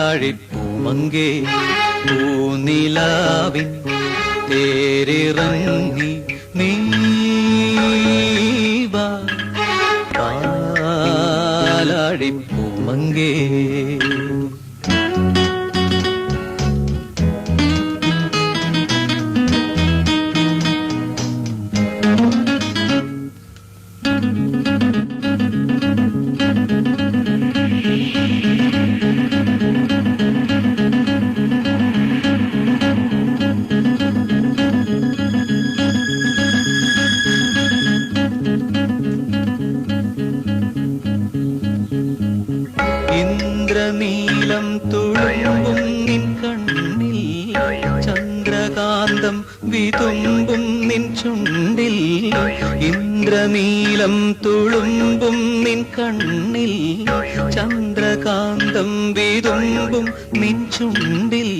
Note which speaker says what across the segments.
Speaker 1: പാലാഴിപ്പൂമങ്കേ പൂനിലാവിൻ തേരിറങ്ങി നീ വാ പാലാഴിപ്പൂമങ്കേ. ഇന്ദ്രനീലം തുളുമ്പും നിൻ കണ്ണിൽ, ചന്ദ്രകാന്തം വിതുമ്പും നിൻ ചുണ്ടിൽ. ഇന്ദ്രനീലം തുളുമ്പും നിൻ കണ്ണിൽ, ചന്ദ്രകാന്തം വിതുമ്പും നിൻ ചുണ്ടിൽ.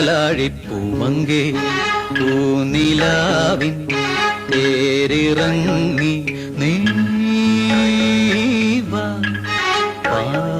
Speaker 1: പാലാഴിപ്പൂമങ്കേ പൂനിലാവിൻ തേരിറങ്ങി നീ വാ പാലാഴിപ്പൂമങ്കേ.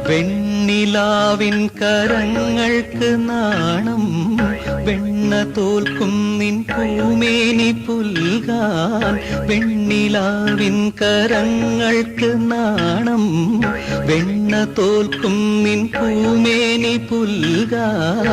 Speaker 1: വെണ്ണിലാവിൻ കരങ്ങൾക്ക് നാണം, വെണ്ണ തോൽക്കും നിൻ പൂമേനി പുൽകാൻ. വെണ്ണിലാവിൻ കരങ്ങൾക്ക് നാണം, വെണ്ണ തോൽക്കും നിൻ പൂമേനി പുൽകാൻ.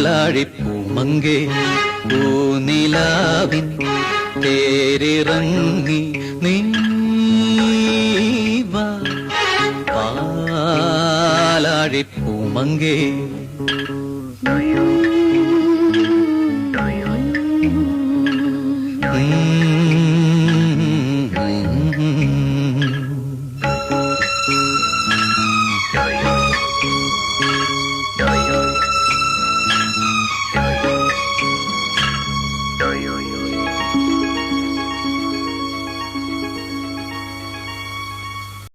Speaker 1: പാലാഴിപ്പൂമങ്കേ പൂനിലാവിൻ തേരിറങ്ങി നീ വാ പാലാഴിപ്പൂമങ്കേ.